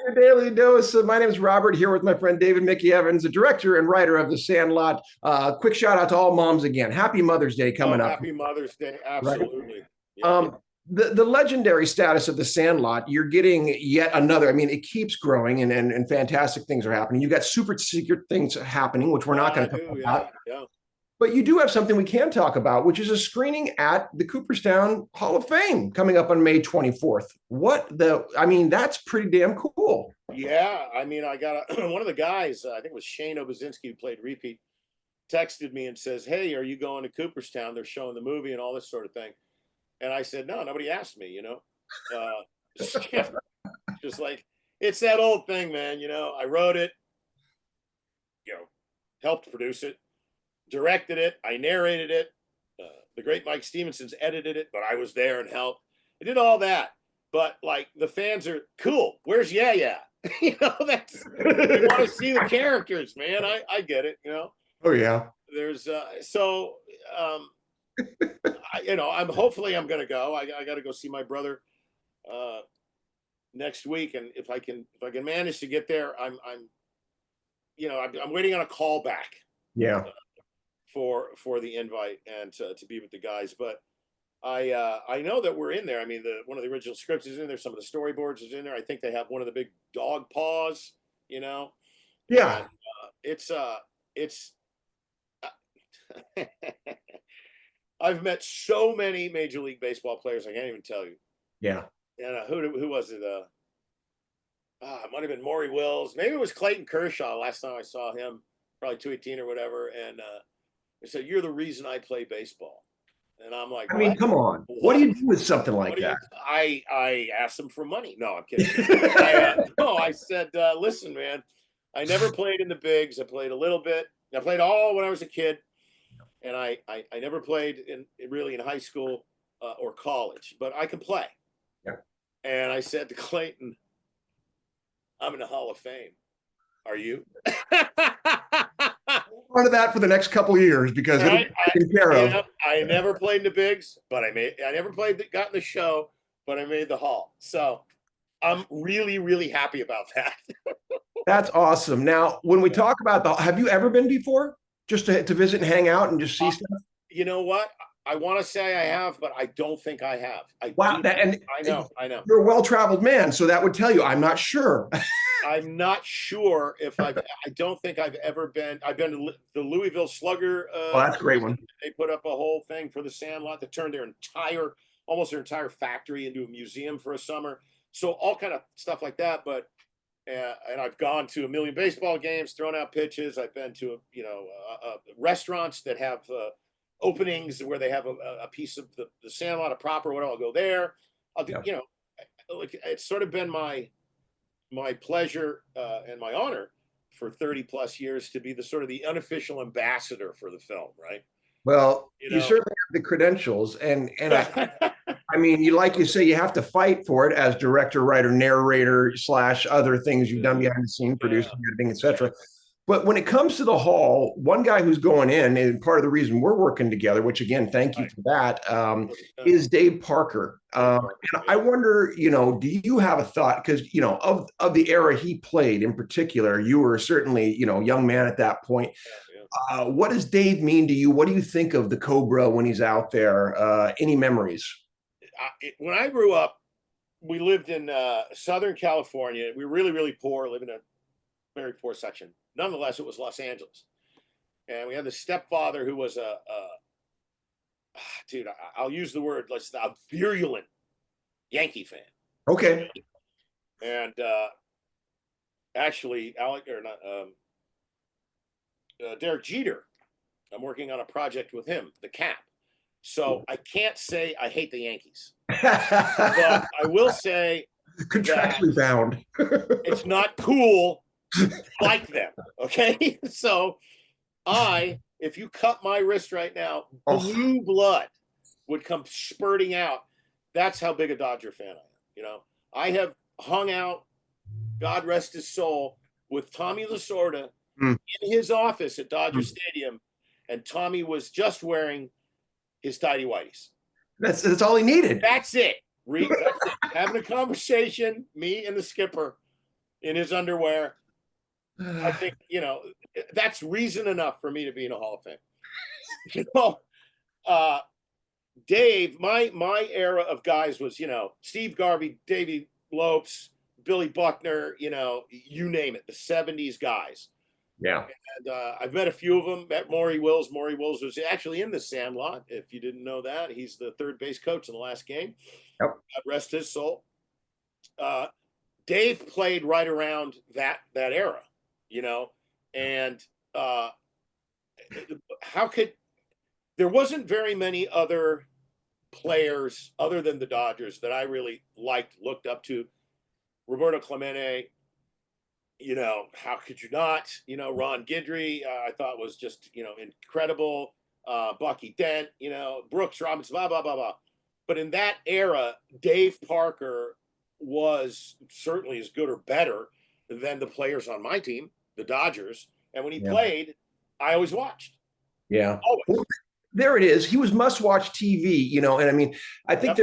your daily dose. My name is Robert, here with my friend David Mickey Evans, the director and writer of The Sandlot. Quick shout out to all moms again. Happy Mother's Day coming Oh, up, happy Mother's Day. right? Absolutely. Yeah. The legendary status of The Sandlot, you're getting yet another. I mean, it keeps growing and fantastic things are happening. You got super secret things happening, which we're not I going to talk do. about. Yeah. Yeah. But you do have something we can talk about, which is a screening at the Cooperstown Hall of Fame coming up on May 24th. I mean, that's pretty damn cool. Yeah. I mean, I got one of the guys, I think it was Shane Obuzinski, who played Repeat, texted me and says, "Hey, are you going to Cooperstown? They're showing the movie and all this sort of thing." And I said, "No, nobody asked me, just like it's that old thing, man. I wrote it, helped produce it, directed it, I narrated it. The great Mike Stevenson's edited it, but I was there and helped. I did all that. But like the fans are cool. Where's Yeah Yeah? That's you want to see the characters, man. I get it. Oh yeah. There's I'm hopefully I'm gonna go. I got to go see my brother next week, and if I can manage to get there, I'm waiting on a call back. Yeah. For the invite and to be with the guys. But I know that we're in there. I mean, one of the original scripts is in there. Some of the storyboards is in there. I think they have one of the big dog paws. Yeah. And, it's I've met so many Major League Baseball players. I can't even tell you. Yeah. And who was it? It might have been Maury Wills. Maybe it was Clayton Kershaw. Last time I saw him, probably 218 or whatever. And they said, "You're the reason I play baseball." And I'm like, I mean, come on. What do you do with something like that? I asked them for money. No, I'm kidding. I said, "Listen, man, I never played in the bigs. I played a little bit. I played all when I was a kid. And I never played really in high school or college, but I can play." Yeah. And I said to Clayton, "I'm in the Hall of Fame. Are you?" Part of that for the next couple of years because it'll be taken care of. I never played in the bigs, but I never got in the show, but I made the Hall. So I'm really, really happy about that. That's awesome. Now, when we talk about have you ever been before? Just to visit and hang out and just see stuff? You know what? I want to say I have, but I don't think I have. Wow. I know. You're a well-traveled man, so that would tell you. I'm not sure. I'm not sure if I don't think I've ever been. I've been to the Louisville Slugger. Oh, that's a great one. They put up a whole thing for the Sandlot that turned almost their entire factory into a museum for a summer. So all kind of stuff like that. But and I've gone to a million baseball games, thrown out pitches. I've been to restaurants that have openings where they have a piece of the Sandlot, a proper whatever. I'll go there. I'll do, it's sort of been my pleasure and my honor for 30 plus years to be the sort of the unofficial ambassador for the film, right? Well, you certainly have the credentials, and I mean, you say, you have to fight for it as director, writer, narrator / other things you've done behind the scene, producing, editing, etc. But when it comes to the Hall, one guy who's going in, and part of the reason we're working together, which again, thank you for that, is Dave Parker. And I wonder, do you have a thought? Because, of the era he played in particular, you were certainly, young man at that point. What does Dave mean to you? What do you think of the Cobra when he's out there? Any memories? When I grew up, we lived in Southern California. We were really, really poor, living in a very poor section. Nonetheless, it was Los Angeles. And we had the stepfather who was dude, I'll use the word, a virulent Yankee fan. Okay. And actually, Derek Jeter, I'm working on a project with him, the Cap. So I can't say I hate the Yankees. But I will say contractually bound. It's not cool like them. Okay. So if you cut my wrist right now, blue blood would come spurting out. That's how big a Dodger fan I am. I have hung out, God rest his soul, with Tommy Lasorda in his office at Dodger Stadium, and Tommy was just wearing his tidy whities. That's all he needed. That's it. That's it. Having a conversation, me and the skipper, in his underwear. I think, that's reason enough for me to be in a Hall of Fame. Dave, my era of guys was, Steve Garvey, Davey Lopes, Billy Buckner, you name it, the 70s guys. Yeah. And I've met a few of them. Met Maury Wills. Maury Wills was actually in the Sandlot. If you didn't know that, he's the third base coach in the last game. Yep. God rest his soul. Dave played right around that era, and there wasn't very many other players other than the Dodgers that I really looked up to. Roberto Clemente, how could you not? Ron Guidry, I thought was just, incredible. Bucky Dent, Brooks Robinson, blah, blah, blah, blah. But in that era, Dave Parker was certainly as good or better than the players on my team, the Dodgers. And when he played, I always watched. Yeah. Always. Well, there it is. He was must-watch TV, and I mean, I think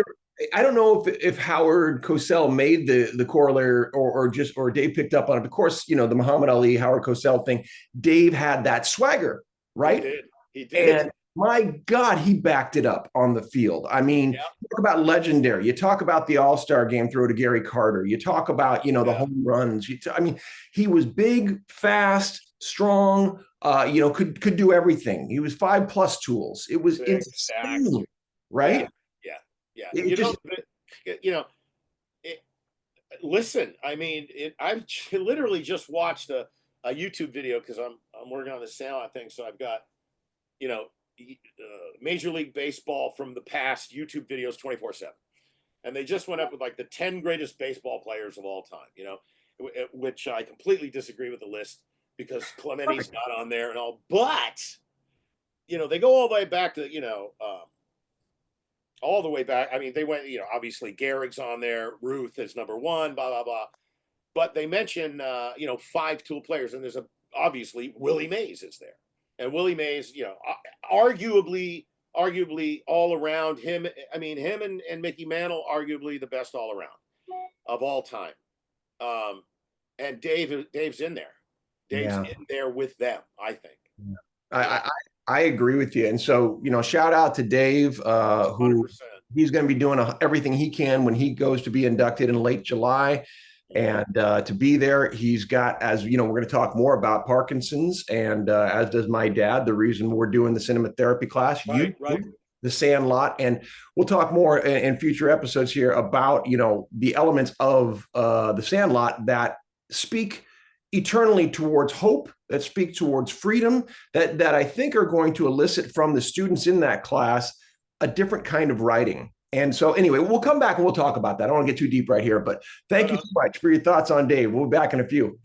I don't know if Howard Cosell made the corollary or Dave picked up on it. Of course, the Muhammad Ali, Howard Cosell thing, Dave had that swagger, right? He did. And my God, he backed it up on the field. I mean, you talk about legendary. You talk about the All-Star game throw to Gary Carter. You talk about, the home runs. I mean, he was big, fast, strong, could do everything. He was 5+ tools. It was insane, right? Yeah. Listen, I mean, I've literally just watched a YouTube video because I'm working on the Sandlot thing. So I've got, Major League Baseball from the past YouTube videos 24/7. And they just went up with the 10 greatest baseball players of all time, which I completely disagree with the list because Clemente's not on there and all. But, they go all the way back to, all the way back. I mean, they went, obviously Gehrig's on there. Ruth is number 1, blah, blah, blah. But they mention, 5-tool players. And there's obviously Willie Mays is there. And Willie Mays, arguably all around him. I mean, him and Mickey Mantle, arguably the best all around of all time. And Dave's in there. Dave's in there with them, I think. I agree with you. And so, shout out to Dave, who 100%. He's going to be doing everything he can when he goes to be inducted in late July. And to be there, he's got, as we're going to talk more about Parkinson's, and as does my dad, the reason we're doing the cinema therapy class, right. The Sandlot. And we'll talk more in future episodes here about, the elements of the Sandlot that speak eternally towards hope, that speak towards freedom, that I think are going to elicit from the students in that class a different kind of writing. And so anyway, we'll come back and we'll talk about that. I don't want to get too deep right here, but thank you so much for your thoughts on Dave. We'll be back in a few.